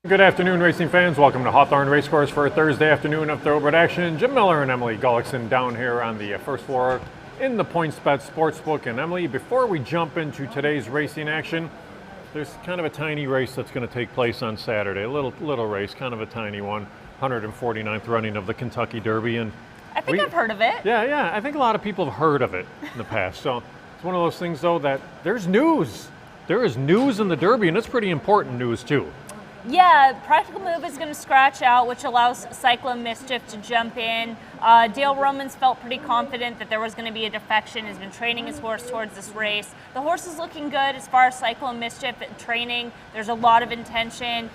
Good afternoon, racing fans. Welcome to Hawthorne Racecourse for a Thursday afternoon of thoroughbred action. Jim Miller and Emily Gullikson down here on the first floor in the PointsBet Sportsbook. And Emily, before we jump into today's racing action, there's kind of a tiny race that's going to take place on Saturday. A little race, kind of a tiny one, 149th running of the Kentucky Derby. And I think I've heard of it. Yeah. I think a lot of people have heard of it in the past. So it's one of those things, though, that there's news. There is news in the Derby, and it's pretty important news, too. Yeah, Practical Move is going to scratch out, which allows Cyclone Mischief to jump in. Dale Romans felt pretty confident that there was going to be a defection. He's been training his horse towards this race. The horse is looking good as far as Cyclone Mischief training. There's a lot of intention.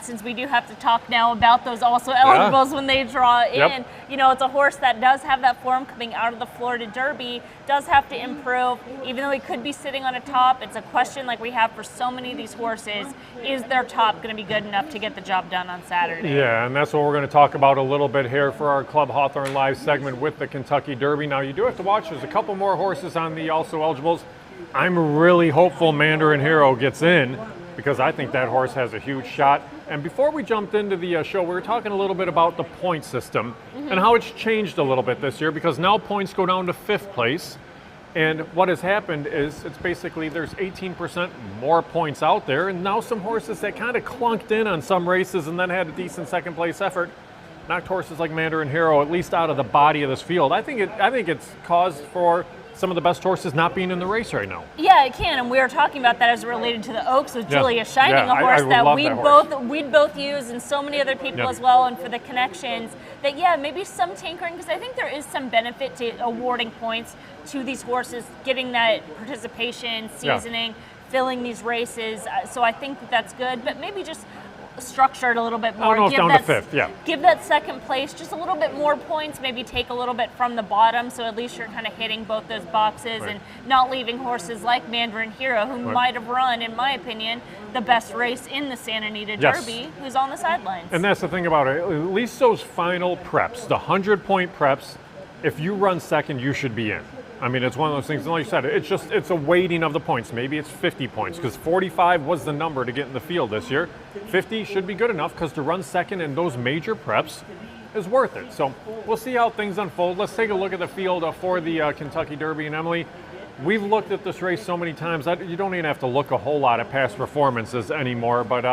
Since we do have to talk now about those also eligibles when they draw in, you know, it's a horse that does have that form coming out of the Florida Derby, does have to improve. Even though he could be sitting on a top, it's a question like we have for so many of these horses, is their top going to be good enough to get the job done on Saturday? Yeah, and that's what we're going to talk about a little bit here for our Club Hawthorne Live segment with the Kentucky Derby. Now, you do have to watch. There's a couple more horses on the also eligibles. I'm really hopeful Mandarin Hero gets in because I think that horse has a huge shot. And before we jumped into the show, we were talking a little bit about the point system and how it's changed a little bit this year because now points go down to 5th place. And what has happened is it's basically there's 18% more points out there, and now some horses that kind of clunked in on some races and then had a decent second place effort knocked horses like Mandarin Hero at least out of the body of this field. I think it's caused for some of the best horses not being in the race right now. Yeah, it can, and we were talking about that as related to the Oaks with Julia Shining, a horse that we'd both use, and so many other people as well, and for the connections. That maybe some tinkering, because I think there is some benefit to awarding points to these horses, getting that participation, seasoning, filling these races. So I think that's good, but maybe just structure it a little bit more. Almost down to 5th, Give that second place just a little bit more points, maybe take a little bit from the bottom, so at least you're kind of hitting both those boxes and not leaving horses like Mandarin Hero, who might have run, in my opinion, the best race in the Santa Anita Derby, who's on the sidelines. And that's the thing about it. At least those final preps, the 100-point preps, if you run second, you should be in. I mean, it's one of those things, and like you said, it's a weighting of the points. Maybe it's 50 points, because 45 was the number to get in the field this year. 50 should be good enough, because to run second in those major preps is worth it. So we'll see how things unfold. Let's take a look at the field for the Kentucky Derby. And Emily, we've looked at this race so many times, you don't even have to look a whole lot at past performances anymore. But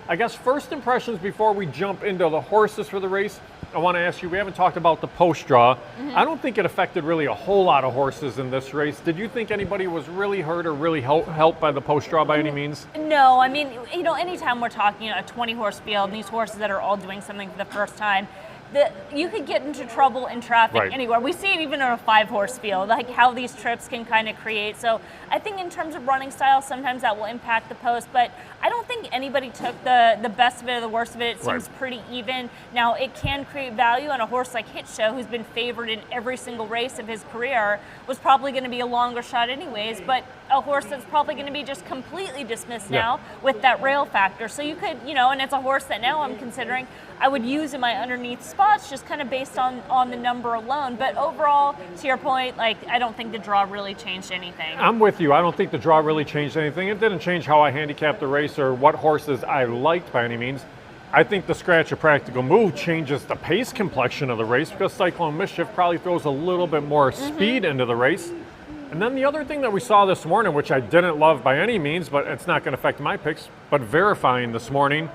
I guess first impressions before we jump into the horses for the race, I want to ask you, we haven't talked about the post draw. I don't think it affected really a whole lot of horses in this race. Did you think anybody was really hurt or really helped by the post draw by any means? No, I mean, you know, anytime we're talking a 20-horse field and these horses that are all doing something for the first time, you could get into trouble in traffic anywhere. We see it even in a 5-horse field, like how these trips can kind of create. So I think in terms of running style, sometimes that will impact the post, but I don't think anybody took the best of it or the worst of it. It seems pretty even. Now, it can create value on a horse like Hit Show, who's been favored in every single race of his career, was probably going to be a longer shot anyways, but a horse that's probably going to be just completely dismissed now with that rail factor. So you could, you know, and it's a horse that now I'm considering I would use in my underneath spots just kind of based on the number alone. But overall, to your point, like, I don't think the draw really changed anything. I'm with you. I don't think the draw really changed anything. It didn't change how I handicapped the race or what horses I liked by any means. I think the scratch of Practical Move changes the pace complexion of the race because Cyclone Mischief probably throws a little bit more speed into the race. And then the other thing that we saw this morning, which I didn't love by any means, but it's not going to affect my picks, but Verifying this morning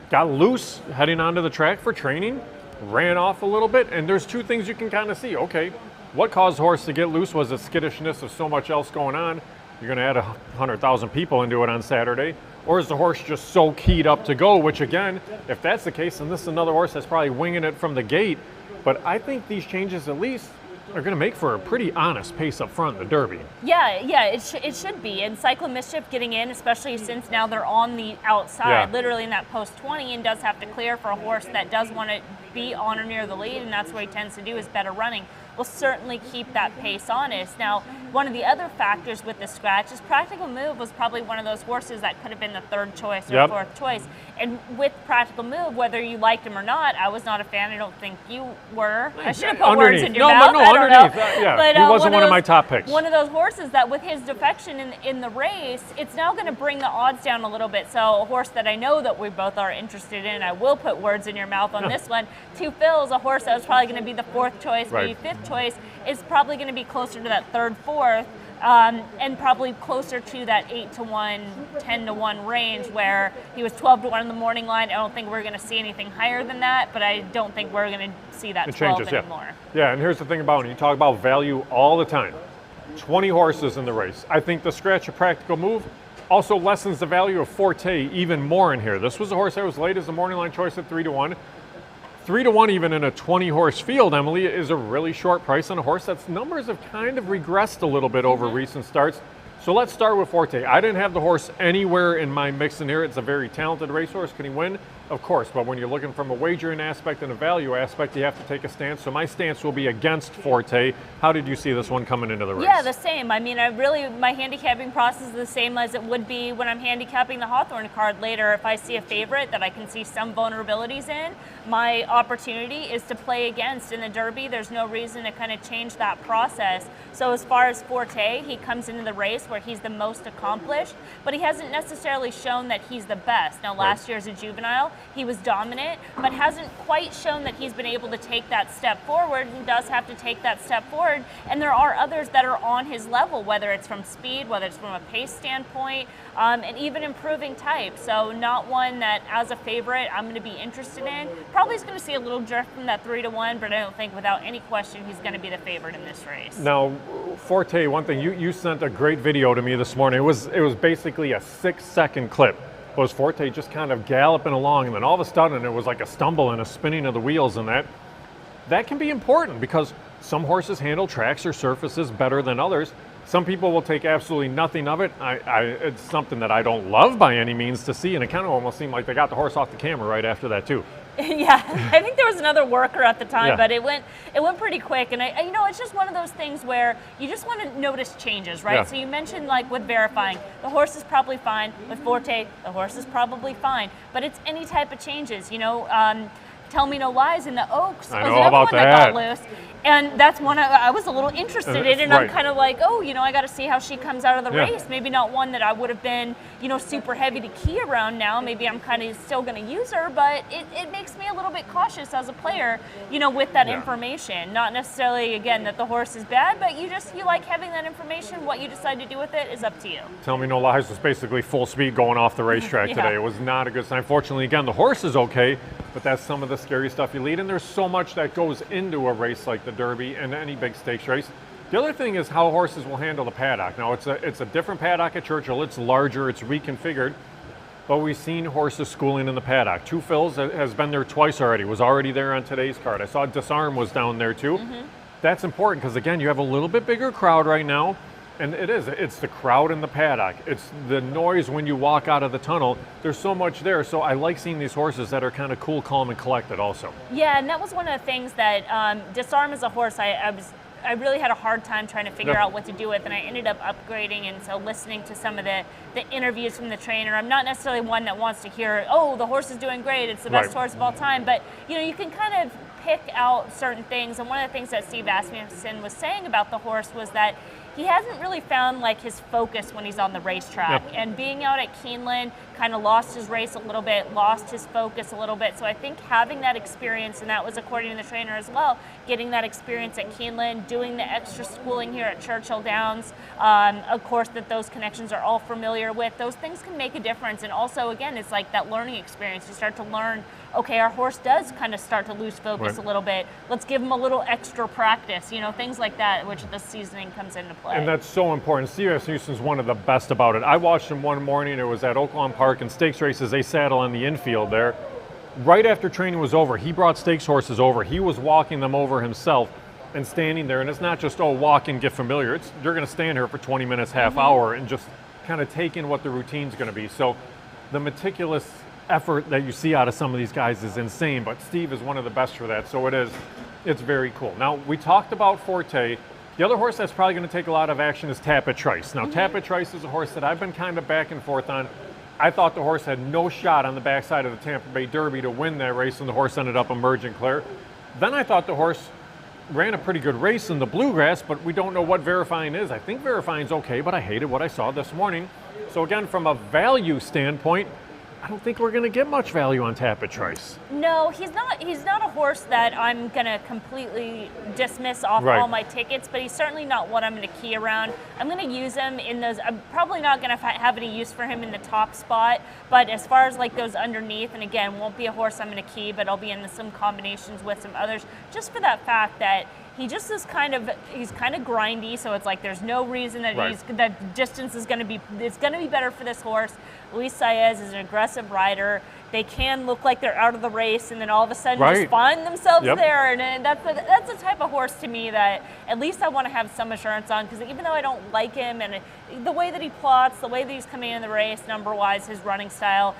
got loose heading onto the track for training, ran off a little bit, and there's two things you can kind of see. Okay, what caused the horse to get loose? Was it skittishness of so much else going on? You're going to add 100,000 people into it on Saturday. Or is the horse just so keyed up to go, which again, if that's the case, then this is another horse that's probably winging it from the gate. But I think these changes at least are going to make for a pretty honest pace up front in the Derby. Yeah, it should be. And Cyclone Mischief getting in, especially since now they're on the outside, literally in that post 20, and does have to clear for a horse that does want to be on or near the lead, and that's what he tends to do is better running. Will certainly keep that pace honest. Now, one of the other factors with the scratch is Practical Move was probably one of those horses that could have been the third choice or fourth choice. And with Practical Move, whether you liked him or not, I was not a fan. I don't think you were. I should have put words in your mouth. No, underneath. But, he wasn't one of my top picks. One of those horses that with his defection in the race, it's now going to bring the odds down a little bit. So a horse that I know that we both are interested in, I will put words in your mouth on this one. Two Phil's, a horse that was probably going to be the fourth choice, maybe fifth choice, is probably going to be closer to that third, fourth, and probably closer to that 8-1, 10-1 range where he was 12-1 in the morning line. I don't think we're going to see anything higher than that, but I don't think we're going to see that 12 anymore. Yeah, and here's the thing about it. You talk about value all the time. 20 horses in the race. I think the scratch of Practical Move also lessens the value of Forte even more in here. This was a horse that was late as the morning line choice at 3-1. 3-1 even in a 20-horse field, Emily, is a really short price on a horse that's numbers have kind of regressed a little bit over recent starts. So let's start with Forte. I didn't have the horse anywhere in my mix in here. It's a very talented racehorse. Can he win? Of course, but when you're looking from a wagering aspect and a value aspect, you have to take a stance. So my stance will be against Forte. How did you see this one coming into the race? Yeah, the same. I mean, my handicapping process is the same as it would be when I'm handicapping the Hawthorne card later. If I see a favorite that I can see some vulnerabilities in, my opportunity is to play against. In the Derby, there's no reason to kind of change that process. So as far as Forte, he comes into the race where he's the most accomplished, but he hasn't necessarily shown that he's the best. Now, last year as a juvenile, he was dominant, but hasn't quite shown that he's been able to take that step forward and does have to take that step forward. And there are others that are on his level, whether it's from speed, whether it's from a pace standpoint, and even improving type. So not one that, as a favorite, I'm going to be interested in. Probably is going to see a little drift from that 3-1, but I don't think without any question he's going to be the favorite in this race. Now, Forte, one thing, you sent a great video to me this morning. It was basically a 6-second clip. It was Forte just kind of galloping along, and then all of a sudden it was like a stumble and a spinning of the wheels, and that can be important because some horses handle tracks or surfaces better than others. Some people will take absolutely nothing of it. It's something that I don't love by any means to see, and it kind of almost seemed like they got the horse off the camera right after that too. Yeah, I think there was another worker at the time, but it went pretty quick. And it's just one of those things where you just want to notice changes, right? Yeah. So you mentioned like with verifying, the horse is probably fine. With Forte, the horse is probably fine. But it's any type of changes, Tell Me No Lies in the Oaks was another one that got loose. And that's one I was a little interested in, and I'm kind of like, I got to see how she comes out of the race. Maybe not one that I would have been, super heavy to key around now. Maybe I'm kind of still going to use her, but it makes me a little bit cautious as a player, with that information. Not necessarily, again, that the horse is bad, but you like having that information. What you decide to do with it is up to you. Tell Me No Lies was basically full speed going off the racetrack today. It was not a good sign. Fortunately, again, the horse is okay, but that's some of the scary stuff you lead. And there's so much that goes into a race like the Derby and any big stakes race. The other thing is how horses will handle the paddock. Now, it's a different paddock at Churchill. It's larger, it's reconfigured, but we've seen horses schooling in the paddock. Two Phil's has been there twice already, was already there on today's card. I saw Disarm was down there too. That's important because, again, you have a little bit bigger crowd right now, and it's the crowd in the paddock. It's the noise when you walk out of the tunnel. There's so much there, so I like seeing these horses that are kind of cool, calm, and collected also. Yeah, and that was one of the things that Disarm is a horse I really had a hard time trying to figure out what to do with, and I ended up upgrading, and so listening to some of the interviews from the trainer. I'm not necessarily one that wants to hear, the horse is doing great, it's the best horse of all time, but you can kind of pick out certain things, and one of the things that Steve Asmussen was saying about the horse was that he hasn't really found like his focus when he's on the racetrack. And being out at Keeneland kind of lost his race a little bit, lost his focus a little bit. So I think having that experience, and that was according to the trainer as well, getting that experience at Keeneland, doing the extra schooling here at Churchill Downs, of course that those connections are all familiar with, those things can make a difference. And also, again, it's like that learning experience. You start to learn, okay, our horse does kind of start to lose focus a little bit. Let's give him a little extra practice, things like that, which the seasoning comes into play. And that's so important. Steve Asmussen's one of the best about it. I watched him one morning. It was at Oaklawn Park, and stakes races, they saddle on the infield there. Right after training was over, he brought stakes horses over. He was walking them over himself and standing there. And it's not just, walk and get familiar. You're going to stand here for 20 minutes, half hour, and just kind of take in what the routine's going to be. So the meticulous effort that you see out of some of these guys is insane, but Steve is one of the best for that. So it's very cool. Now, we talked about Forte. The other horse that's probably going to take a lot of action is Tapit Trice. Now, Tapit Trice is a horse that I've been kind of back and forth on. I thought the horse had no shot on the backside of the Tampa Bay Derby to win that race, and the horse ended up emerging clear. Then I thought the horse ran a pretty good race in the Bluegrass, but we don't know what Verifying is. I think Verifying's okay, but I hated what I saw this morning. So again, from a value standpoint, I don't think we're going to get much value on Tapit Trice. No, he's not a horse that I'm going to completely dismiss off all my tickets, but he's certainly not one I'm going to key around. I'm going to use him in those. I'm probably not going to have any use for him in the top spot, but as far as like those underneath, and again, won't be a horse I'm going to key, but I'll be in some combinations with some others, just for that fact that he just is he's kind of grindy, so it's like there's no reason that that distance is going to be, it's going to be better for this horse. Luis Saez is an aggressive rider. They can look like they're out of the race and then all of a sudden just find themselves there. And that's the type of horse to me that at least I want to have some assurance on, because even though I don't like him and the way that he plots, the way that he's coming in the race, number-wise, his running style,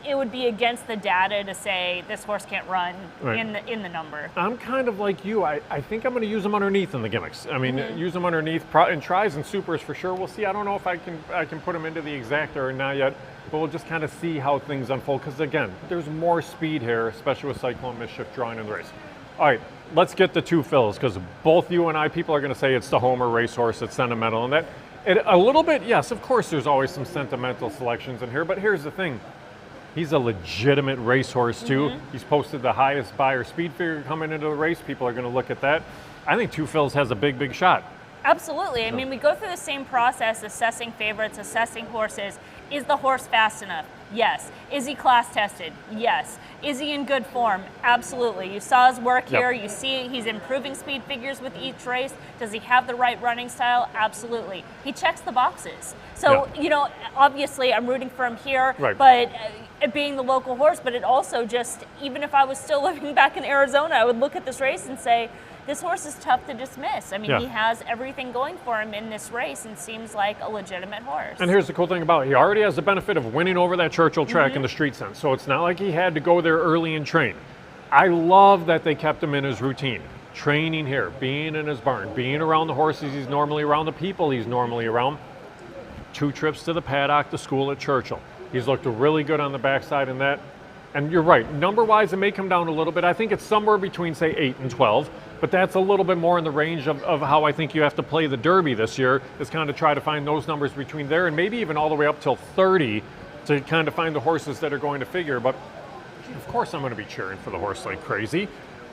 it would be against the data to say this horse can't run in the number. I'm kind of like you. I think I'm going to use him underneath in the gimmicks. I mean, use him underneath in tries and supers for sure. We'll see. I don't know if I can put him into the exacta or not yet, but we'll just kind of see how things unfold. Because again, there's more speed here, especially with Cyclone Mischief drawing in the race. All right, let's get the two fills, because both you and I, people are going to say it's the Homer racehorse, it's sentimental, and that a little bit. Yes, of course, there's always some sentimental selections in here, but here's the thing. He's a legitimate racehorse, too. He's posted the highest buyer speed figure coming into the race. People are going to look at that. I think Two Phils has a big shot. Absolutely. I mean, we go through the same process, assessing favorites, assessing horses. Is the horse fast enough? Yes. Is he class tested? Yes. Is he in good form? Absolutely. You saw his work here. You see he's improving speed figures with each race. Does he have the right running style? Absolutely. He checks the boxes. So, you know, obviously I'm rooting for him here, but it being the local horse, but it also just, even if I was still living back in Arizona, I would look at this race and say, this horse is tough to dismiss. I mean, he has everything going for him in this race and seems like a legitimate horse. And here's the cool thing about it. He already has the benefit of winning over that Churchill track in the street sense. So it's not like he had to go there early and train. I love that they kept him in his routine. Training here, being in his barn, being around the horses he's normally around, the people he's normally around. 2 trips to the paddock, the school at Churchill. He's looked really good on the backside in that. And you're right, number-wise, it may come down a little bit. I think it's somewhere between, say, 8 and 12. But that's a little bit more in the range of how I think you have to play the Derby this year, is kind of try to find those numbers between there and maybe even all the way up till 30 to kind of find the horses that are going to figure. But of course I'm going to be cheering for the horse like crazy.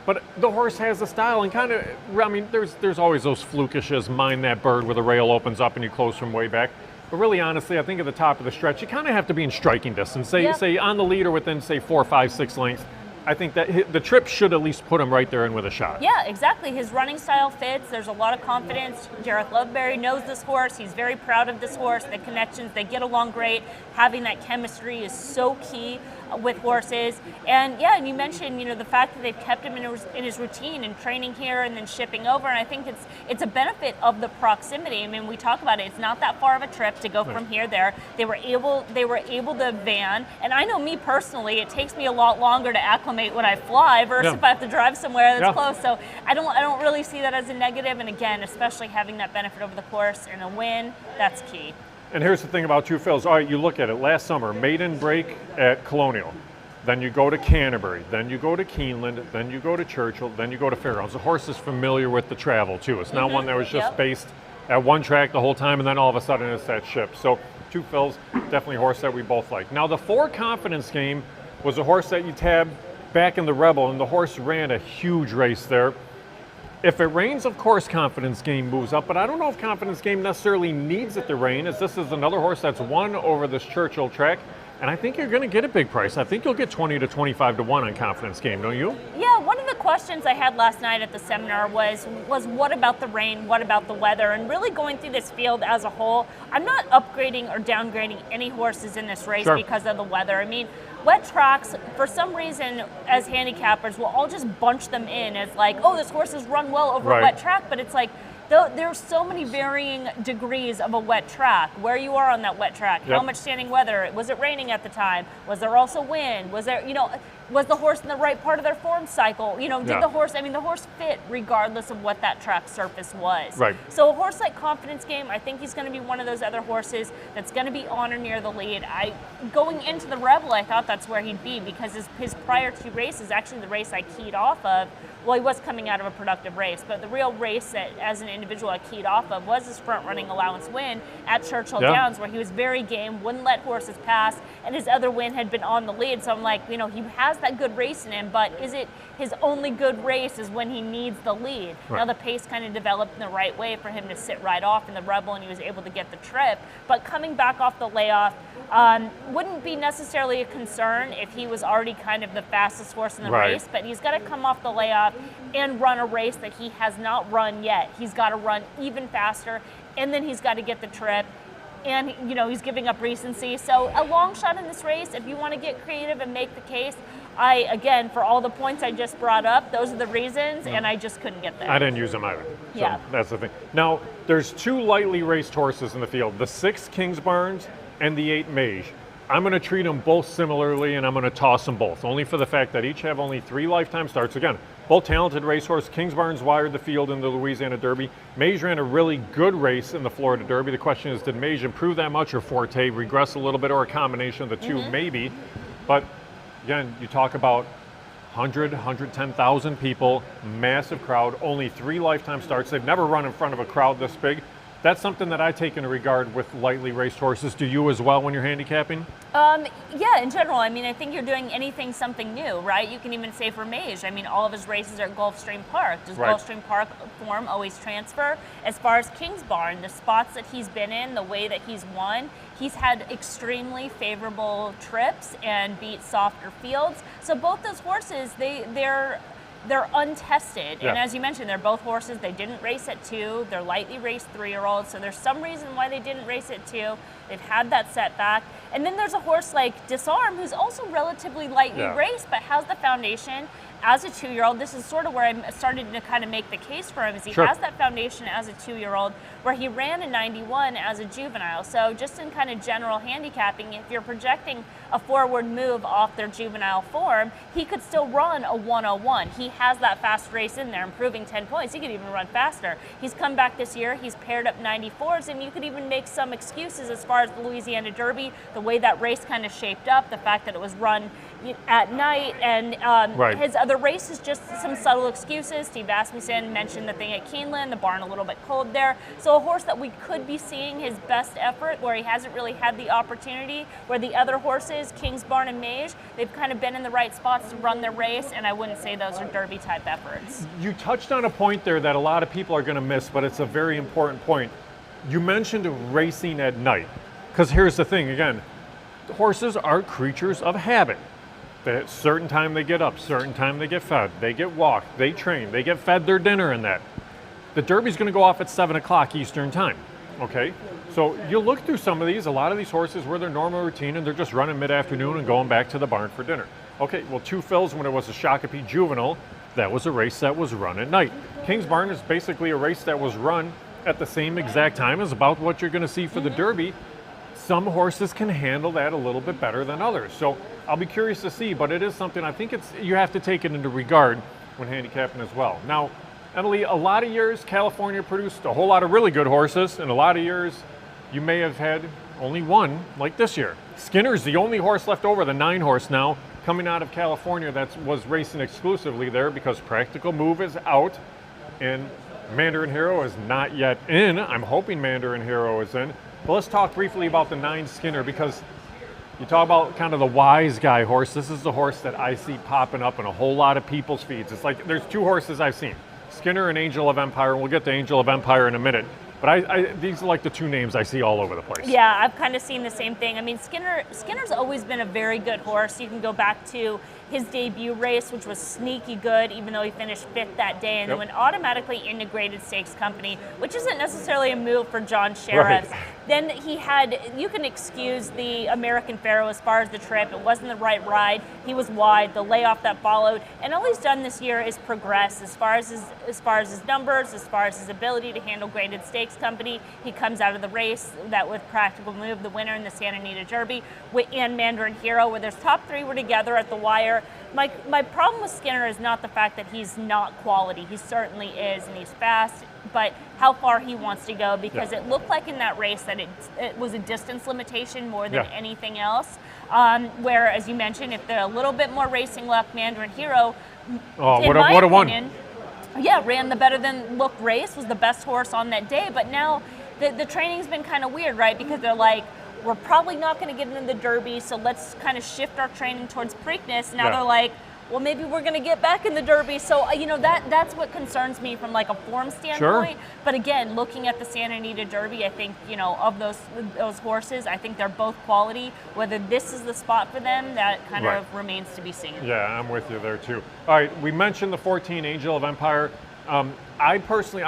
But the horse has a style and kind of, I mean, there's always those flukishes, mind that bird where the rail opens up and you close from way back. But really, honestly, I think at the top of the stretch, you kind of have to be in striking distance. Say on the lead or within, say, 4, 5, 6 lengths. I think that the trip should at least put him right there in with a shot. Yeah, exactly. His running style fits. There's a lot of confidence. Jareth Loveberry knows this horse. He's very proud of this horse. The connections, they get along great. Having that chemistry is so key with horses. And yeah, and you mentioned, you know, the fact that they've kept him in his routine and training here and then shipping over. And I think it's a benefit of the proximity. I mean, we talk about it. It's not that far of a trip to go from here there. They were able to van. And I know me personally, it takes me a lot longer to acclimate when I fly versus if I have to drive somewhere that's close. So I don't really see that as a negative. And again, especially having that benefit over the course and a win, that's key. And here's the thing about Two Phils. All right, you look at it. Last summer, maiden break at Colonial. Then you go to Canterbury. Then you go to Keeneland. Then you go to Churchill. Then you go to Fairgrounds. The horse is familiar with the travel, too. It's not one that was just based at one track the whole time, and then all of a sudden it's that ship. So Two Phils, definitely a horse that we both like. Now, the 4 Confidence Game was a horse that you tabbed back in the Rebel, and the horse ran a huge race there. If it rains, of course, Confidence Game moves up, but I don't know if Confidence Game necessarily needs it to rain, as this is another horse that's won over this Churchill track, and I think you're going to get a big price. I think you'll get 20 to 25 to 1 on Confidence Game, don't you? Yeah, one of the questions I had last night at the seminar was what about the rain, what about the weather, and really going through this field as a whole. I'm not upgrading or downgrading any horses in this race because of the weather. I mean, wet tracks, for some reason, as handicappers, we'll all just bunch them in as like, oh, this horse has run well over a wet track, but it's like, there's so many varying degrees of a wet track, where you are on that wet track, how much standing weather, was it raining at the time, was there also wind, was there, you know, Was the horse in the right part of their form cycle? You know, did Yeah. the horse, I mean, the horse fit regardless of what that track surface was. Right. So a horse like Confidence Game, I think he's going to be one of those other horses that's going to be on or near the lead. Going into the Rebel, I thought that's where he'd be because his prior two races, actually the race I keyed off of, well, he was coming out of a productive race, but the real race that, as an individual, I keyed off of was his front-running allowance win at Churchill Downs, where he was very game, wouldn't let horses pass, and his other win had been on the lead. So I'm like, you know, he has that good race in him, but is it his only good race is when he needs the lead? Right. Now the pace kind of developed in the right way for him to sit right off in the Rebel, and he was able to get the trip. But coming back off the layoff wouldn't be necessarily a concern if he was already kind of the fastest horse in the Right. race, but he's got to come off the layoff and run a race that he has not run yet. He's got to run even faster, and then he's got to get the trip. And, you know, he's giving up recency. So a long shot in this race, if you want to get creative and make the case, again, for all the points I just brought up, those are the reasons, and I just couldn't get there. I didn't use them either. So Yeah. that's the thing. Now, there's 2 lightly raced horses in the field, the 6 Kingsbarns and the 8 Mage. I'm going to treat them both similarly, and I'm going to toss them both, only for the fact that each have only 3 lifetime starts. Again, both talented racehorse. Kingsbarns wired the field in the Louisiana Derby. Mage ran a really good race in the Florida Derby. The question is, did Mage improve that much, or Forte regress a little bit, or a combination of the two? Maybe. But again, you talk about 110,000 people, massive crowd, only 3 lifetime starts. They've never run in front of a crowd this big. That's something that I take into regard with lightly raced horses. Do you as well when you're handicapping? Yeah, in general. I mean, I think you're doing anything something new, right? You can even say for Mage, I mean, all of his races are at Gulfstream Park. Does Right. Gulfstream Park form always transfer? As far as Kingsbarn, the spots that he's been in, the way that he's won, he's had extremely favorable trips and beat softer fields. So both those horses, they're untested. Yeah. And as you mentioned, they're both horses. They didn't race at 2. They're lightly raced 3-year-olds. So there's some reason why they didn't race at 2. They've had that setback. And then there's a horse like Disarm, who's also relatively lightly raced, but has the foundation as a 2-year-old. This is sort of where I'm starting to kind of make the case for him, is he has that foundation as a 2-year-old, where he ran a 91 as a juvenile. So just in kind of general handicapping, if you're projecting a forward move off their juvenile form, he could still run a 101. He has that fast race in there, improving 10 points. He could even run faster. He's come back this year. He's paired up 94s, and you could even make some excuses as far as the Louisiana Derby, the way that race kind of shaped up, the fact that it was run at night, and his other races, just some subtle excuses. Steve Asmussen mentioned the thing at Keeneland, the barn a little bit cold there. So a horse that we could be seeing his best effort, where he hasn't really had the opportunity, where the other horses, Kingsbarn and Mage, they've kind of been in the right spots to run their race, and I wouldn't say those are Derby type efforts. You touched on a point there that a lot of people are going to miss, but it's a very important point. You mentioned racing at night, because here's the thing, again, horses are creatures of habit. At certain time they get up, certain time they get fed, they get walked, they train, they get fed their dinner and that. The Derby's going to go off at 7 o'clock Eastern time, okay? So you look through some of these, a lot of these horses were their normal routine and they're just running mid-afternoon and going back to the barn for dinner. Okay, well, 2 Phils, when it was a Shakopee Juvenile, that was a race that was run at night. Kingsbarn is basically a race that was run at the same exact time as about what you're going to see for the Derby. Some horses can handle that a little bit better than others. So I'll be curious to see, but it is something I think you have to take it into regard when handicapping as well. Now, Emily, a lot of years California produced a whole lot of really good horses, and a lot of years you may have had only one, like this year. Skinner's the only horse left over, the 9 horse now, coming out of California that was racing exclusively there because Practical Move is out and Mandarin Hero is not yet in. I'm hoping Mandarin Hero is in. But let's talk briefly about the 9 Skinner, because you talk about kind of the wise guy horse. This is the horse that I see popping up in a whole lot of people's feeds. It's like there's 2 horses I've seen, Skinner and Angel of Empire, and we'll get to Angel of Empire in a minute. But these are like the 2 names I see all over the place. Yeah, I've kind of seen the same thing. I mean, Skinner's always been a very good horse. You can go back to his debut race, which was sneaky good, even though he finished 5th that day, and then went automatically into Graded Stakes Company, which isn't necessarily a move for John Sheriffs. Right. Then he had, you can excuse the American Pharaoh as far as the trip. It wasn't the right ride. He was wide, the layoff that followed, and all he's done this year is progress as far as his numbers, as far as his ability to handle Graded Stakes Company. He comes out of the race that with Practical Move, the winner in the Santa Anita Derby, and Mandarin Hero, where their top 3 were together at the wire. my problem with Skinner is not the fact that he's not quality. He certainly is, and he's fast, but how far he wants to go, because it looked like in that race that it was a distance limitation more than anything else. Where, as you mentioned, if they're a little bit more racing luck, Mandarin Hero, in my opinion, ran the better than look race, was the best horse on that day. But now the training's been kind of weird, right? Because they're like, we're probably not going to get into the Derby, so let's kind of shift our training towards Preakness. Now they're like, well, maybe we're going to get back in the Derby. So, you know, that's what concerns me from like a form standpoint. But again, looking at the Santa Anita Derby, I think, you know, of those horses, I think they're both quality. Whether this is the spot for them, that kind of remains to be seen. Yeah, I'm with you there too. All right, we mentioned the 14 Angel of Empire. I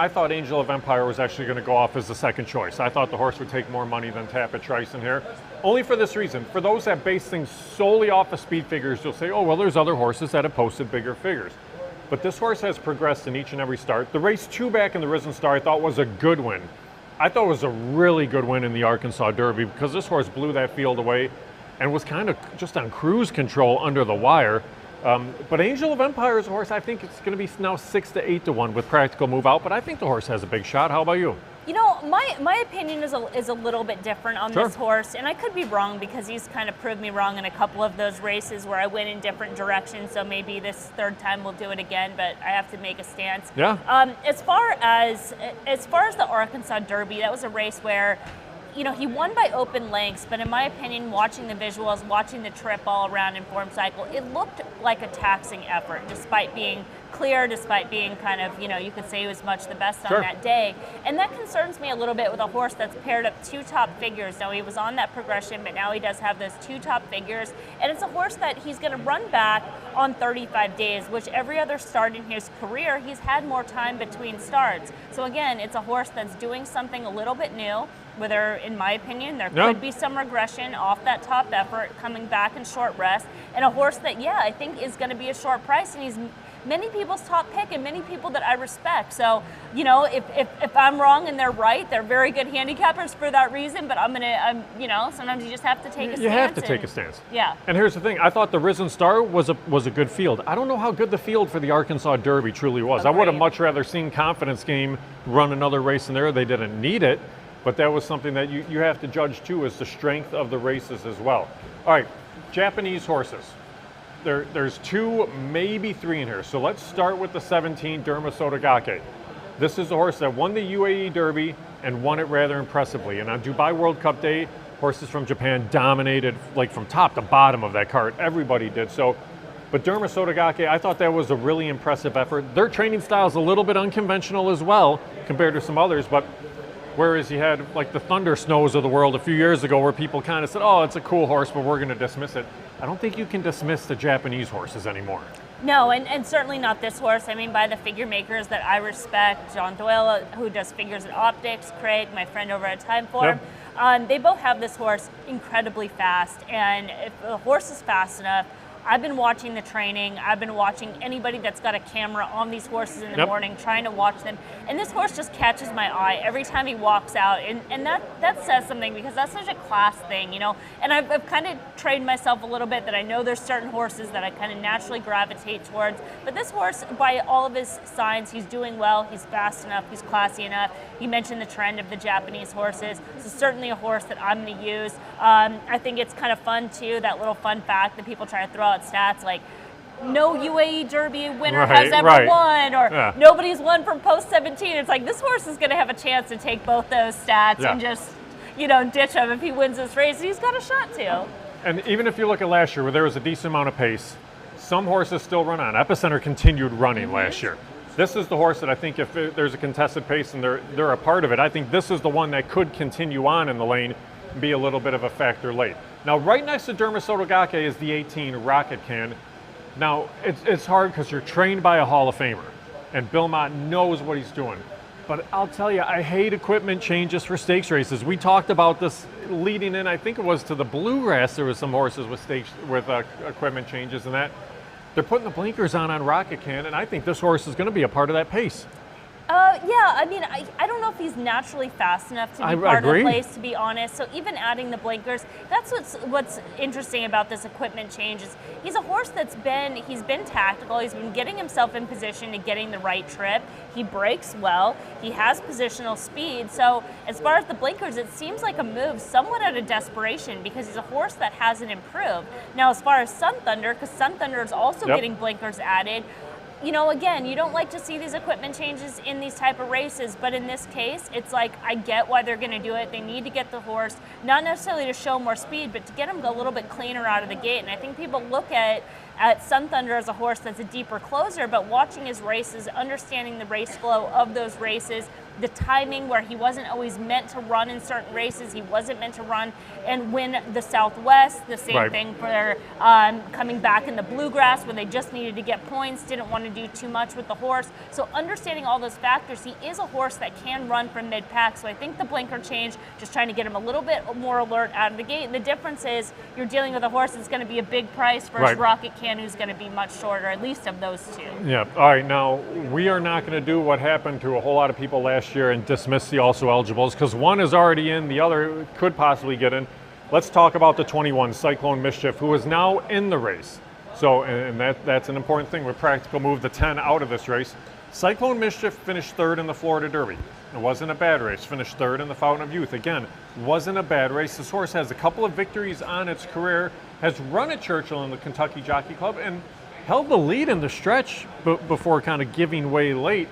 thought Angel of Empire was actually going to go off as the second choice. I thought the horse would take more money than Tapit Trice in here. Only for this reason. For those that base things solely off of speed figures, you'll say, oh, well, there's other horses that have posted bigger figures. But this horse has progressed in each and every start. The race 2 back in the Risen Star I thought was a good win. I thought it was a really good win in the Arkansas Derby, because this horse blew that field away and was kind of just on cruise control under the wire. But Angel of Empire is a horse, I think it's going to be now 6 to 8 to 1 with practical move out, but I think the horse has a big shot. How about you? You know, my opinion is a little bit different on this horse, and I could be wrong because he's kind of proved me wrong in a couple of those races where I went in different directions, so maybe this third time we'll do it again, but I have to make a stance. Yeah. As far as the Arkansas Derby, that was a race where, you know, he won by open lengths, but in my opinion, watching the visuals, watching the trip all around in Form Cycle, it looked like a taxing effort, despite being clear, despite being kind of, you know, you could say he was much the best on that day. And that concerns me a little bit with a horse that's paired up 2 top figures. Now, he was on that progression, but now he does have those 2 top figures. And it's a horse that he's going to run back on 35 days, which every other start in his career, he's had more time between starts. So again, it's a horse that's doing something a little bit new, whether, in my opinion, there could be some regression off that top effort, coming back in short rest, and a horse that, I think is going to be a short price, and he's many people's top pick and many people that I respect. So, you know, if I'm wrong and they're right, they're very good handicappers for that reason, but you know, sometimes you just have to take a stance. You have to take a stance. Yeah. And here's the thing, I thought the Risen Star was a good field. I don't know how good the field for the Arkansas Derby truly was. I would have much rather seen Confidence Game run another race in there. They didn't need it, but that was something that you have to judge too, is the strength of the races as well. All right, Japanese horses. There's 2, maybe 3 in here. So let's start with the 17 Derma Sotogake. This is a horse that won the UAE Derby and won it rather impressively. And on Dubai World Cup Day, horses from Japan dominated, like from top to bottom of that card. Everybody did so. But Derma Sotogake, I thought that was a really impressive effort. Their training style is a little bit unconventional as well compared to some others, but whereas you had like the Thunder Snows of the world a few years ago where people kind of said, oh, it's a cool horse, but we're going to dismiss it. I don't think you can dismiss the Japanese horses anymore. No, and certainly not this horse. I mean, by the figure makers that I respect, John Doyle, who does figures at Optics, Craig, my friend over at Timeform, they both have this horse incredibly fast. And if the horse is fast enough, I've been watching the training. I've been watching anybody that's got a camera on these horses in the morning, trying to watch them. And this horse just catches my eye every time he walks out. And that says something, because that's such a class thing, you know. And I've kind of trained myself a little bit that I know there's certain horses that I kind of naturally gravitate towards. But this horse, by all of his signs, he's doing well. He's fast enough. He's classy enough. You mentioned the trend of the Japanese horses. So certainly a horse that I'm going to use. I think it's kind of fun, too, that little fun fact that people try to throw out stats like no UAE Derby winner has ever won, or nobody's won from post 17. It's like this horse is going to have a chance to take both those stats and just, you know, ditch him if he wins this race. He's got a shot to. And even if you look at last year where there was a decent amount of pace, some horses still run on. Epicenter continued running last year. This is the horse that I think if there's a contested pace and they're a part of it, I think this is the one that could continue on in the lane and be a little bit of a factor late. Now, right next to Derma Sotogake is the 18 Rocket Can. Now, it's hard because you're trained by a Hall of Famer, and Bill Mott knows what he's doing. But I'll tell you, I hate equipment changes for stakes races. We talked about this leading in, I think it was to the Bluegrass, there was some horses with equipment changes and that. They're putting the blinkers on Rocket Can, and I think this horse is going to be a part of that pace. Yeah, I mean, I don't know if he's naturally fast enough to be part of the place, to be honest. So even adding the blinkers, that's what's interesting about this equipment change is he's a horse he's been tactical, he's been getting himself in position to getting the right trip. He breaks well, he has positional speed. So as far as the blinkers, it seems like a move somewhat out of desperation because he's a horse that hasn't improved. Now, as far as Sun Thunder, because Sun Thunder is also getting blinkers added, you know, again, you don't like to see these equipment changes in these type of races, but in this case, it's like, I get why they're going to do it. They need to get the horse, not necessarily to show more speed, but to get him a little bit cleaner out of the gate. And I think people look at Sun Thunder as a horse that's a deeper closer, but watching his races, understanding the race flow of those races, the timing where he wasn't always meant to run in certain races, he wasn't meant to run and win the Southwest, the same thing for coming back in the Bluegrass where they just needed to get points, didn't want to do too much with the horse. So understanding all those factors, he is a horse that can run from mid-pack. So I think the blinker change, just trying to get him a little bit more alert out of the gate. And the difference is you're dealing with a horse that's going to be a big price versus Rocket Can, who's going to be much shorter, at least of those two. Yeah. All right. Now, we are not going to do what happened to a whole lot of people last year and dismiss the also eligibles because one is already in, the other could possibly get in. Let's talk about the 21, Cyclone Mischief, who is now in the race. So, and that's an important thing with practical move the 10 out of this race. Cyclone Mischief finished third in the Florida Derby. It wasn't a bad race. Finished third in the Fountain of Youth. Again, wasn't a bad race. This horse has a couple of victories on its career, has run at Churchill in the Kentucky Jockey Club, and held the lead in the stretch before kind of giving way late.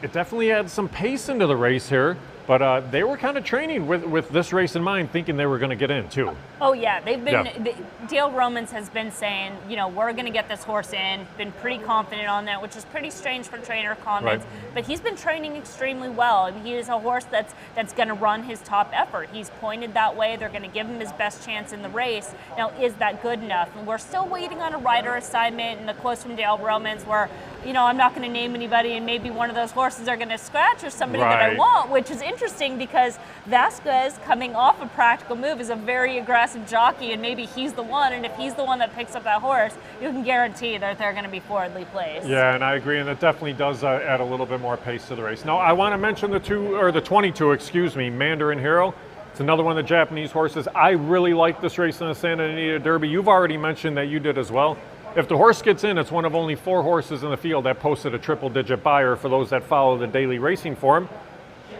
It definitely had some pace into the race here, but they were kind of training with this race in mind, thinking they were going to get in too. Oh yeah, they've been. Dale Romans has been saying, you know, we're going to get this horse in. Been pretty confident on that, which is pretty strange for trainer comments. But he's been training extremely well. I mean, he is a horse that's going to run his top effort. He's pointed that way. They're going to give him his best chance in the race. Now, is that good enough? And we're still waiting on a rider assignment. And the quotes from Dale Romans were, you know, I'm not going to name anybody, and maybe one of those horses are going to scratch or somebody that I want, which is interesting because Vasquez, coming off a practical move, is a very aggressive jockey, and maybe he's the one. And if he's the one that picks up that horse, you can guarantee that they're going to be forwardly placed. Yeah, and I agree, and it definitely does add a little bit more pace to the race. Now, I want to mention the 22, Mandarin Hero. It's another one of the Japanese horses. I really like this race in the Santa Anita Derby. You've already mentioned that you did as well. If the horse gets in, it's one of only 4 horses in the field that posted a triple-digit buyer for those that follow the daily racing form.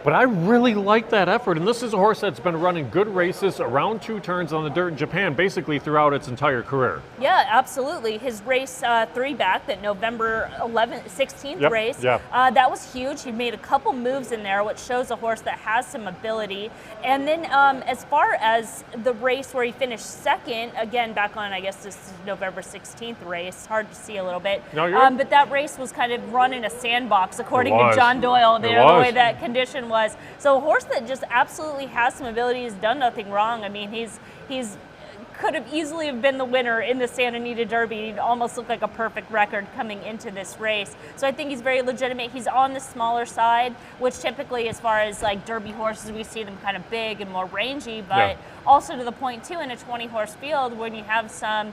But I really like that effort, and this is a horse that's been running good races around 2 turns on the dirt in Japan basically throughout its entire career. Yeah, absolutely. His race 3 back, that November 16th race, that was huge. He made a couple moves in there, which shows a horse that has some ability. And then as far as the race where he finished second, again, back on, I guess this is November 16th race, hard to see a little bit. No, but that race was kind of run in a sandbox, according to John Doyle, the way that condition was. So a horse that just absolutely has some ability, has done nothing wrong. I mean, he's could have easily have been the winner in the Santa Anita Derby. He'd almost look like a perfect record coming into this race. So I think he's very legitimate. He's on the smaller side, which typically, as far as like Derby horses, we see them kind of big and more rangy, but also to the point too, in a 20-horse field, when you have some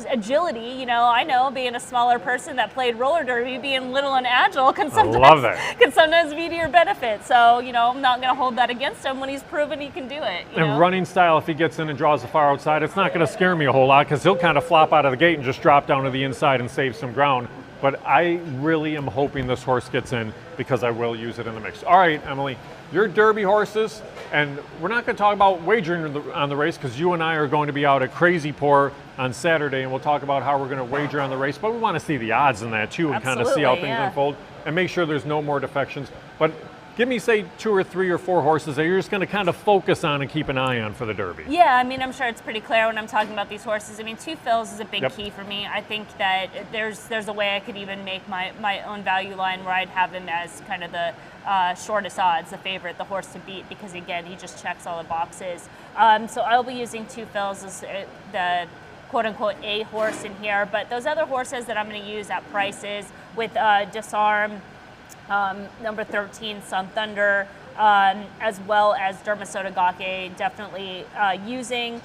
agility, you know, I know being a smaller person that played roller derby, being little and agile can sometimes be to your benefit. So, you know, I'm not going to hold that against him when he's proven he can do it. And running style, if he gets in and draws the far outside, it's not going to scare me a whole lot because he'll kind of flop out of the gate and just drop down to the inside and save some ground. But I really am hoping this horse gets in because I will use it in the mix. All right, Emily, your Derby horses, and we're not going to talk about wagering on the race because you and I are going to be out at Crazy Pour on Saturday, and we'll talk about how we're going to wager on the race. But we want to see the odds in that too and kind of see how things unfold and make sure there's no more defections. But give me, say, 2 or 3 or 4 horses that you're just going to kind of focus on and keep an eye on for the Derby. Yeah, I mean, I'm sure it's pretty clear when I'm talking about these horses. I mean, 2 fills is a big key for me. I think that there's a way I could even make my own value line where I'd have him as kind of the shortest odds, the favorite, the horse to beat, because again, he just checks all the boxes. So I'll be using 2 fills as the quote-unquote A horse in here, but those other horses that I'm going to use at prices with Disarm, number 13, Sun Thunder, as well as Derma Sotogake definitely using.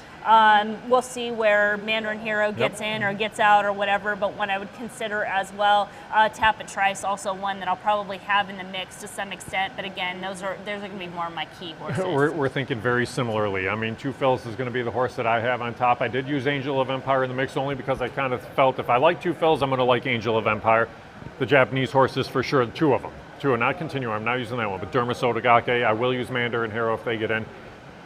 We'll see where Mandarin Hero gets in or gets out or whatever, but one I would consider as well. Tapit Trice, also one that I'll probably have in the mix to some extent, but again, those are going to be more of my key horses. We're thinking very similarly. I mean, Two Phils is going to be the horse that I have on top. I did use Angel of Empire in the mix only because I kind of felt if I like Two Phils, I'm going to like Angel of Empire. The Japanese horses for sure, two of them. Two, and not Continuum, I'm not using that one, but Derma Sotogake, I will use Mandarin Hero if they get in.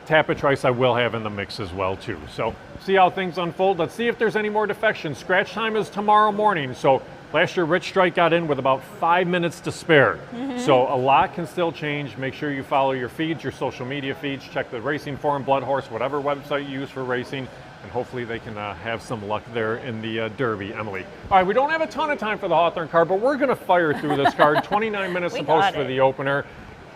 Tapit Trice I will have in the mix as well too. So see how things unfold. Let's see if there's any more defections. Scratch time is tomorrow morning. So last year Rich Strike got in with about 5 minutes to spare. So a lot can still change. Make sure you follow your feeds, your social media feeds. Check the Racing Forum, Blood Horse, whatever website you use for racing. And hopefully they can have some luck there in the Derby, Emily. All right, we don't have a ton of time for the Hawthorne card, but we're going to fire through this card. 29 minutes to post for the opener.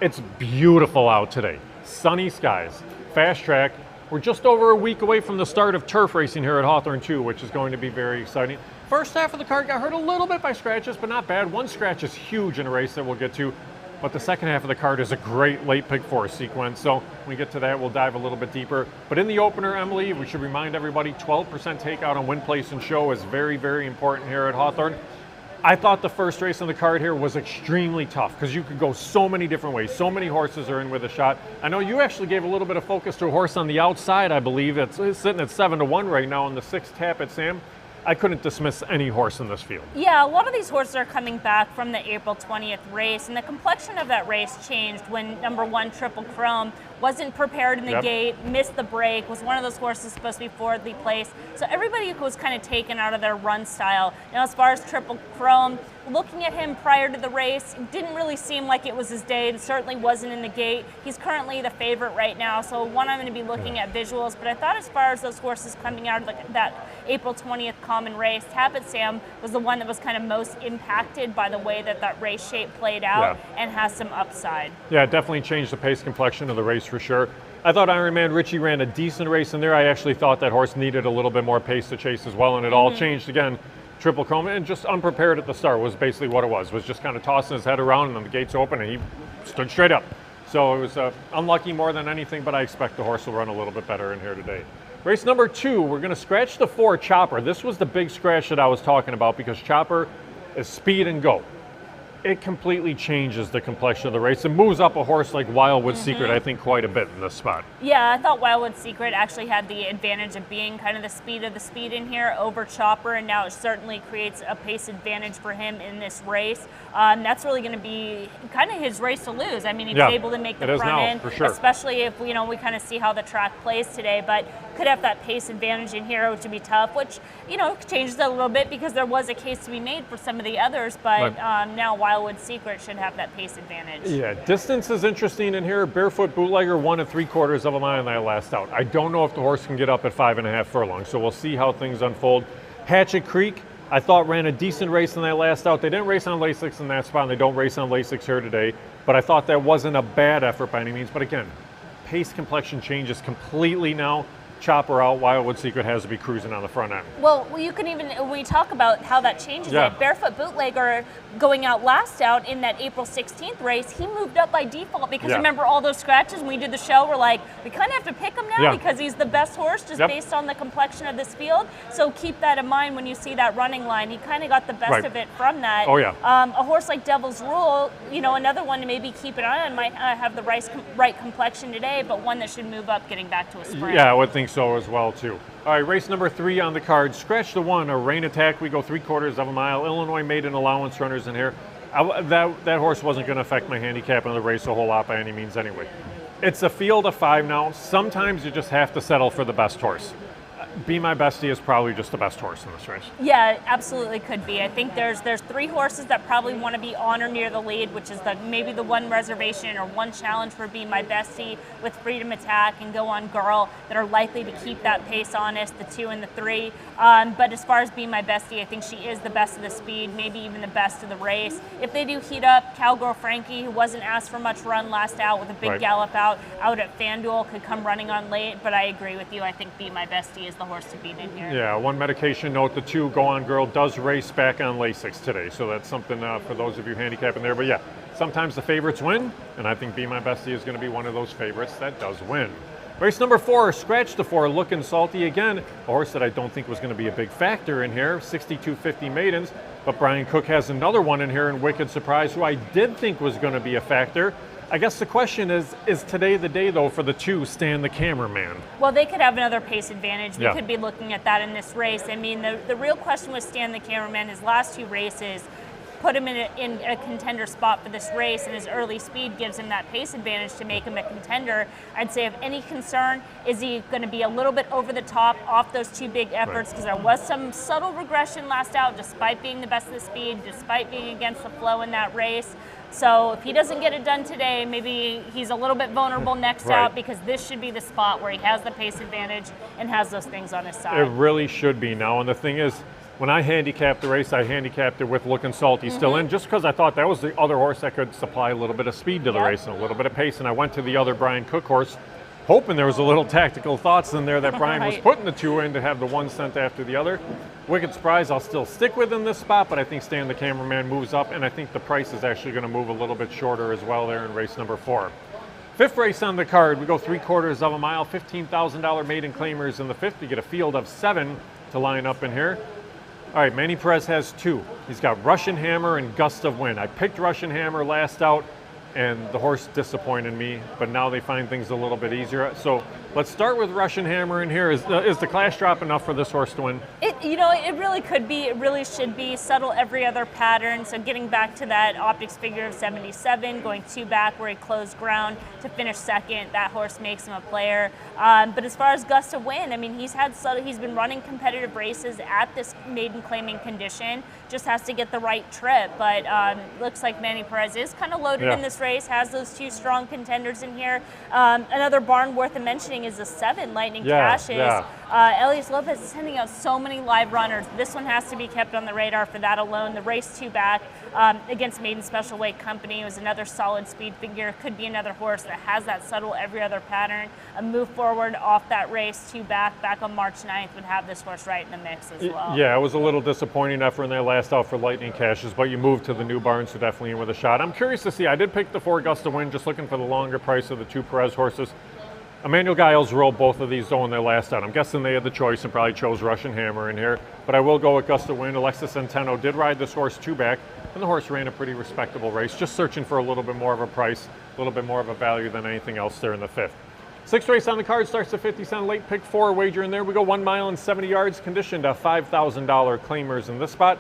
It's beautiful out today. Sunny skies, fast track. We're just over a week away from the start of turf racing here at Hawthorne 2, which is going to be very exciting. First half of the card got hurt a little bit by scratches, but not bad. One scratch is huge in a race that we'll get to. But the second half of the card is a great late pick four sequence. So when we get to that, we'll dive a little bit deeper. But in the opener, Emily, we should remind everybody 12% takeout on win, place, and show is very, very important here at Hawthorne. I thought the first race on the card here was extremely tough because you could go so many different ways. So many horses are in with a shot. I know you actually gave a little bit of focus to a horse on the outside, I believe. It's sitting at 7-1 right now in the 6th Tapit Sam. I couldn't dismiss any horse in this field. Yeah, a lot of these horses are coming back from the April 20th race, and the complexion of that race changed when number 1 Triple Chrome wasn't prepared in the gate, missed the break, was one of those horses supposed to be forwardly placed. So everybody was kind of taken out of their run style. Now, as far as Triple Chrome, looking at him prior to the race, it didn't really seem like it was his day. It certainly wasn't in the gate. He's currently the favorite right now, so one I'm going to be looking at visuals. But I thought as far as those horses coming out of that April 20th common race, Tapit Sam was the one that was kind of most impacted by the way that race shape played out and has some upside. Yeah, it definitely changed the pace complexion of the race for sure. I thought Ironman Richie ran a decent race in there. I actually thought that horse needed a little bit more pace to chase as well, and it all changed again. Triple Chrome, and just unprepared at the start was basically what it was just kind of tossing his head around, and then the gates open, and he stood straight up. So it was unlucky more than anything, but I expect the horse will run a little bit better in here today. Race number 2, we're going to scratch the 4 Chopper. This was the big scratch that I was talking about because Chopper is speed and go. It completely changes the complexion of the race. It moves up a horse like Wildwood Secret, I think, quite a bit in this spot. Yeah, I thought Wildwood Secret actually had the advantage of being kind of the speed of the speed in here over Chopper, and now it certainly creates a pace advantage for him in this race. That's really going to be kind of his race to lose. I mean, he's able to make the front end, for sure. especially if we kind of see how the track plays today, but could have that pace advantage in here, which would be tough, which, changes a little bit because there was a case to be made for some of the others, but now Wildwood Secret should have that pace advantage. Yeah, distance is interesting in here. Barefoot Bootlegger 1 3/4 of a mile in that last out. I don't know if the horse can get up at 5.5 furlongs, so we'll see how things unfold. Hatchet Creek, I thought ran a decent race in that last out. They didn't race on Lasix in that spot, and they don't race on Lasix here today, but I thought that wasn't a bad effort by any means. But again, pace complexion changes completely now. Chopper out, Wildwood Secret has to be cruising on the front end. Well, you can even, when we talk about how that changes it, Barefoot Bootlegger going out last out in that April 16th race, he moved up by default because remember all those scratches when we did the show, we're like, we kind of have to pick him now because he's the best horse just based on the complexion of this field. So keep that in mind when you see that running line. He kind of got the best of it from that. Oh, yeah. A horse like Devil's Rule, another one to maybe keep an eye on, might have the right complexion today, but one that should move up getting back to a sprint. Yeah, I would think so as well too. All right, race number 3 on the card. Scratch the 1, a Rain Attack. We go 3/4 of a mile. Illinois made an allowance runners in here. That horse wasn't going to affect my handicap in the race a whole lot by any means anyway. It's a field of 5 now. Sometimes you just have to settle for the best horse. Be My Bestie is probably just the best horse in this race. Yeah, absolutely could be. I think there's 3 horses that probably want to be on or near the lead, which is maybe the 1 reservation or 1 challenge for Be My Bestie with Freedom Attack and Go On Girl that are likely to keep that pace honest, the 2 and the 3. But as far as Be My Bestie, I think she is the best of the speed, maybe even the best of the race. If they do heat up, Cowgirl Frankie, who wasn't asked for much run last out with a big gallop out at FanDuel, could come running on late. But I agree with you. I think Be My Bestie is the the horse to beat in here. Yeah, one medication note, the 2 Go On Girl does race back on Lasix today, so that's something for those of you handicapping there. But yeah, sometimes the favorites win, and I think Be My Bestie is going to be one of those favorites that does win. Race number 4, Scratch the 4, Looking Salty again, a horse that I don't think was going to be a big factor in here, 6250 maidens, but Brian Cook has another one in here in Wicked Surprise, who I did think was going to be a factor. I guess the question is today the day, though, for the 2, Stan the Cameraman? Well, they could have another pace advantage. We Yeah. could be looking at that in this race. I mean, the real question with Stan the Cameraman, his last 2 races, put him in a contender spot for this race, and his early speed gives him that pace advantage to make him a contender. I'd say if any concern, is he going to be a little bit over the top off those 2 big efforts, because there was some subtle regression last out despite being the best of the speed, despite being against the flow in that race. So if he doesn't get it done today, maybe he's a little bit vulnerable next Right. out, because this should be the spot where he has the pace advantage and has those things on his side. It really should be now, and the thing is, when I handicapped the race, I handicapped it with Looking Salty still in, just because I thought that was the other horse that could supply a little bit of speed to the Yep. race and a little bit of pace, and I went to the other Brian Cook horse, hoping there was a little tactical thoughts in there that Brian was Right. putting the 2 in to have the 1 sent after the other. Wicked Surprise, I'll still stick with in this spot, but I think Stan the Cameraman moves up, and I think the price is actually going to move a little bit shorter as well there in race number 4. 5th race on the card, we go 3/4 of a mile, $15,000 maiden claimers in the 5th. You get a field of 7 to line up in here. All right, Manny Perez has 2. He's got Russian Hammer and Gust of Wind. I picked Russian Hammer last out, and the horse disappointed me, but now they find things a little bit easier. So let's start with Russian Hammer in here. Is the class drop enough for this horse to win? It really could be. It really should be. Settle every other pattern. So getting back to that optics figure of 77, going 2 back where he closed ground to finish 2nd, that horse makes him a player. But as far as Gust of Wind, I mean, he's been running competitive races at this maiden claiming condition. Just has to get the right trip. But looks like Manny Perez is kind of loaded in this race. Has those 2 strong contenders in here. Another barn worth of mentioning is the 7, Lightning Cashes. Yeah. Elias Lopez is sending out so many live runners. This one has to be kept on the radar for that alone. The race 2 back against Maiden Special Weight Company was another solid speed figure. Could be another horse that has that subtle every other pattern. A move forward off that race 2 back on March 9th would have this horse right in the mix as well. Yeah, it was a little disappointing effort in their last out for Lightning Cashes, but you moved to the new barn, so definitely in with a shot. I'm curious to see. I did pick the 4 Gust of Wind, just looking for the longer price of the 2 Perez horses. Emmanuel Giles rolled both of these though in their last out. I'm guessing they had the choice and probably chose Russian Hammer in here, but I will go with Gust of Wind. Alexis Centeno did ride this horse 2 back, and the horse ran a pretty respectable race, just searching for a little bit more of a price, a little bit more of a value than anything else there in the 5th. 6th race on the card starts at 50-cent late pick 4 wager in there. We go 1 mile and 70 yards, conditioned to $5,000 claimers in this spot.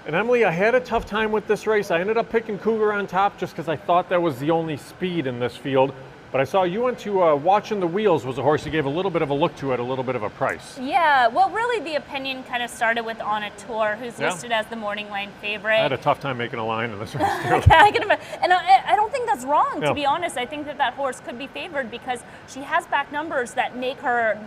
And Emily, I had a tough time with this race. I ended up picking Cougar on top just because I thought that was the only speed in this field. But I saw you went to Watching the Wheels was a horse you gave a little bit of a look to at a little bit of a price. Yeah, well, really the opinion kind of started with On a Tour, who's listed as the morning line favorite. I had a tough time making a line in this race too. And I don't think that's wrong, to be honest. I think that horse could be favored because she has back numbers that make her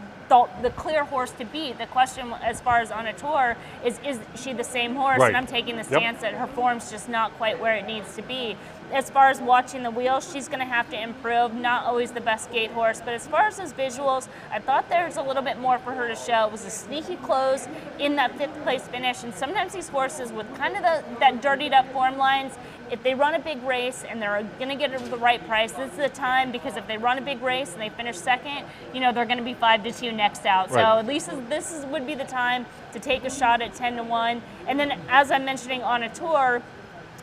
the clear horse to beat. The question as far as On a Tour is she the same horse? Right. And I'm taking the stance that her form's just not quite where it needs to be. As far as Watching the Wheels, she's going to have to improve. Not always the best gate horse, but as far as those visuals, I thought there's a little bit more for her to show. It was a sneaky close in that 5th place finish, and sometimes these horses with kind of that dirtied up form lines, if they run a big race and they're going to get it at the right price, this is the time, because if they run a big race and they finish 2nd, they're going to be 5-2 next out. Right. So at least this would be the time to take a shot at 10-1. And then, as I'm mentioning, On a Tour,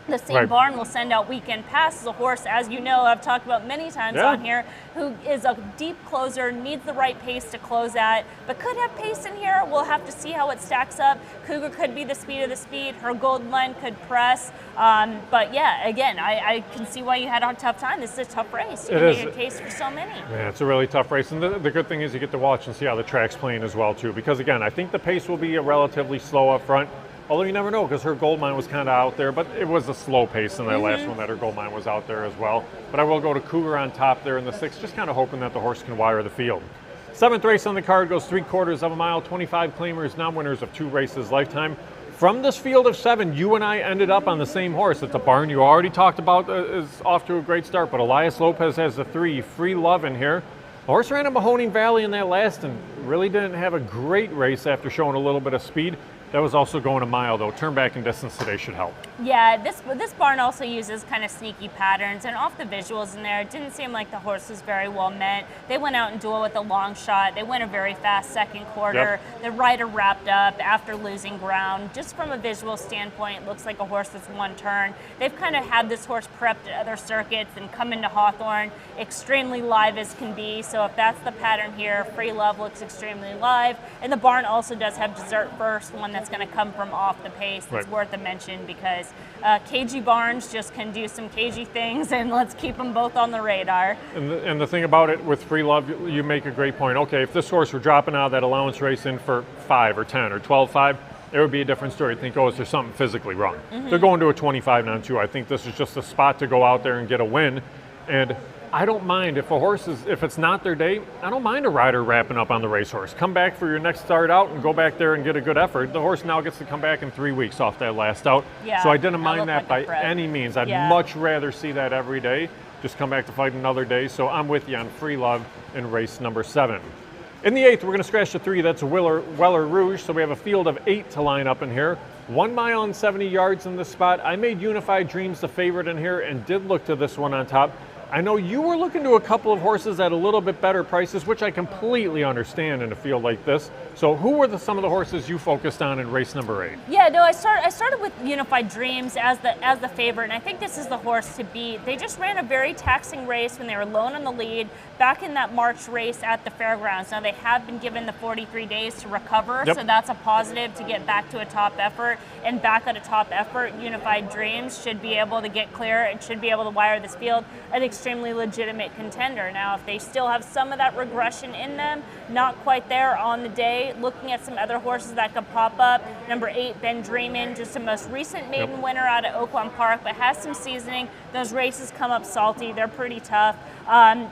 the same barn will send out weekend passes. A horse, as you know, I've talked about many times on here, who is a deep closer, needs the right pace to close at, but could have pace in here. We'll have to see how it stacks up. Cougar could be the speed of the speed. Her Golden Line could press. But yeah, again, I can see why you had a tough time. This is a tough race. You can make a case for so many. Yeah, it's a really tough race. And the good thing is you get to watch and see how the track's playing as well, too. Because, again, I think the pace will be relatively slow up front. Although you never know, because her gold mine was kind of out there, but it was a slow pace in that last one that her gold mine was out there as well. But I will go to Cougar on top there in the 6th, just kind of hoping that the horse can wire the field. 7th race on the card goes 3/4 of a mile, 25 claimers, non-winners of 2 races lifetime. From this field of 7, you and I ended up on the same horse. It's a barn you already talked about, is off to a great start, but Elias Lopez has the 3, Free Love in here. The horse ran in Mahoning Valley in that last and really didn't have a great race after showing a little bit of speed. That was also going a mile, though. Turn back and distance today should help. Yeah, this barn also uses kind of sneaky patterns, and off the visuals in there, it didn't seem like the horse was very well met. They went out and duel with a long shot. They went a very fast second quarter. Yep. The rider wrapped up after losing ground. Just from a visual standpoint, it looks like a horse that's one turn. They've kind of had this horse prepped at other circuits and come into Hawthorne extremely live as can be. So if that's the pattern here, Free Love looks extremely live. And the barn also does have Dessert First, one that's going to come from off the pace. It's worth a mention because cagey barns just can do some cagey things, and let's keep them both on the radar. And the thing about it with Free Love, you make a great point. Okay, if this horse were dropping out of that allowance race in for 5 or 10 or 12.5, it would be a different story. Think, oh, is there something physically wrong? They're going to a 25 now too. I think this is just a spot to go out there and get a win. And I don't mind if a horse if it's not their day, I don't mind a rider wrapping up on the racehorse. Come back for your next start out and go back there and get a good effort. The horse now gets to come back in 3 weeks off that last out. Yeah, so I didn't mind that by any means. I'd much rather see that every day. Just come back to fight another day. So I'm with you on Free Love in race number 7. In the 8th, we're going to scratch the 3. That's Weller Rouge. So we have a field of 8 to line up in here. 1 mile and 70 yards in this spot. I made Unified Dreams the favorite in here and did look to this one on top. I know you were looking to a couple of horses at a little bit better prices, which I completely understand in a field like this. So who were some of the horses you focused on in race number 8? Yeah, no, I started with Unified Dreams as the favorite, and I think this is the horse to beat. They just ran a very taxing race when they were lone on the lead back in that March race at the fairgrounds. Now they have been given the 43 days to recover, so that's a positive to get back to a top effort. And back at a top effort, Unified Dreams should be able to get clear and should be able to wire this field an extremely legitimate contender. Now, if they still have some of that regression in them, not quite there on the day, looking at some other horses that could pop up. Number 8, Ben Dreamin', just the most recent maiden winner out of Oaklawn Park, but has some seasoning. Those races come up salty. They're pretty tough.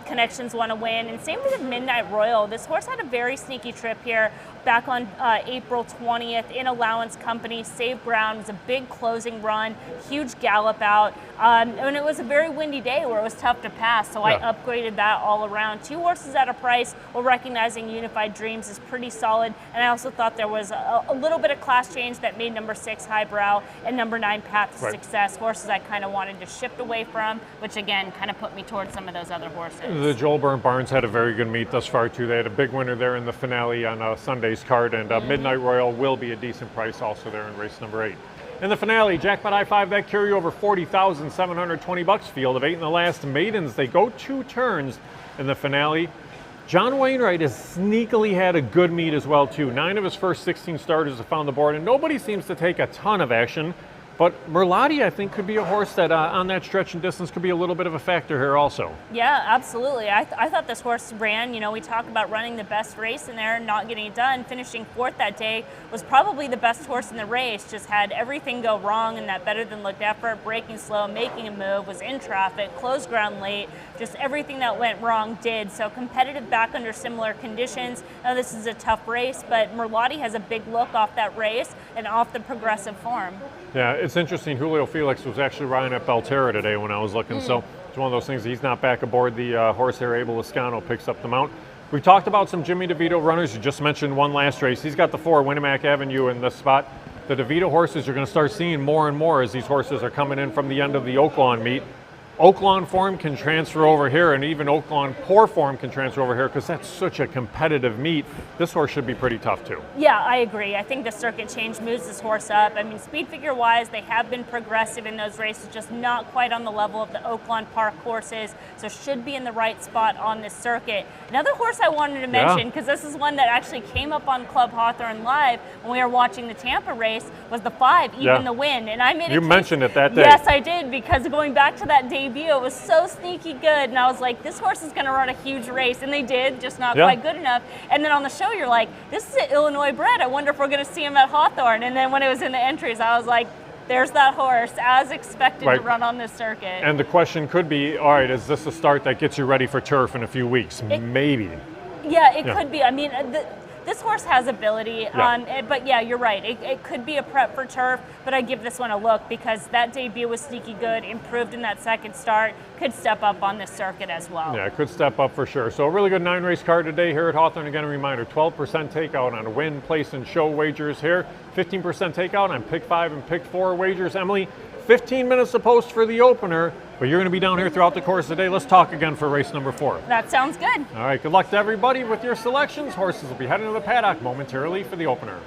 Connections want to win. And same with Midnight Royal. This horse had a very sneaky trip here back on April 20th in Allowance Company, saved ground. It was a big closing run, huge gallop out. And it was a very windy day where it was tough to pass, so I upgraded that all around. 2 horses at a price, while recognizing Unified Dreams is pretty solid. And I also thought there was a little bit of class change that made number 6 Highbrow and number 9 Path to Success, horses I kind of wanted to shift away from, which again kind of put me towards some of those other horses. The Joel Byrne Barnes had a very good meet thus far too. They had a big winner there in the finale on Sunday's card, and Midnight Royal will be a decent price also there in race number 8. In the finale, Jackpot I-5, that carryover $40,720 field of 8 in the last maidens. They go 2 turns in the finale. John Wainwright has sneakily had a good meet as well too. 9 of his first 16 starters have found the board, and nobody seems to take a ton of action. But Merlotti, I think, could be a horse that on that stretch and distance could be a little bit of a factor here also. Yeah, absolutely. I thought this horse ran, we talk about running the best race in there and not getting it done. Finishing 4th that day was probably the best horse in the race. Just had everything go wrong in that better than looked effort, braking slow, making a move, was in traffic, closed ground late. Just everything that went wrong did. So competitive back under similar conditions. Now this is a tough race, but Merlotti has a big look off that race and off the progressive form. Yeah, it's interesting. Julio Felix was actually riding at Belterra today when I was looking, so it's one of those things. He's not back aboard the horse there. Abel Lascano picks up the mount. We talked about some Jimmy DeVito runners. You just mentioned one last race. He's got the 4 Winnemac Avenue in this spot. The DeVito horses you're going to start seeing more and more as these horses are coming in from the end of the Oaklawn meet. Oaklawn form can transfer over here, and even Oaklawn poor form can transfer over here because that's such a competitive meet. This horse should be pretty tough too. Yeah, I agree. I think the circuit change moves this horse up. I mean, speed figure wise, they have been progressive in those races, just not quite on the level of the Oaklawn Park horses, so should be in the right spot on this circuit. Another horse I wanted to mention, because this is one that actually came up on Club Hawthorne Live when we were watching the Tampa race, was the 5, Even the Win. And I made You mentioned it that day. Yes, I did, because going back to that debut, it was so sneaky good, and I was like, this horse is going to run a huge race, and they did, just not quite good enough. And then on the show, you're like, this is an Illinois bred. I wonder if we're going to see him at Hawthorne. And then when it was in the entries, I was like, there's that horse, as expected, to run on this circuit. And the question could be, all right, is this a start that gets you ready for turf in a few weeks? Maybe. Yeah, it could be. I mean, This horse has ability, but yeah, you're right. It could be a prep for turf, but I give this one a look because that debut was sneaky good, improved in that second start, could step up on this circuit as well. Yeah, it could step up for sure. So a really good 9-race card today here at Hawthorne. Again, a reminder, 12% takeout on win, place, and show wagers here. 15% takeout on pick 5 and pick 4 wagers. Emily, 15 minutes to post for the opener, but you're going to be down here throughout the course of the day. Let's talk again for race number 4. That sounds good. All right, good luck to everybody with your selections. Horses will be heading to the paddock momentarily for the opener.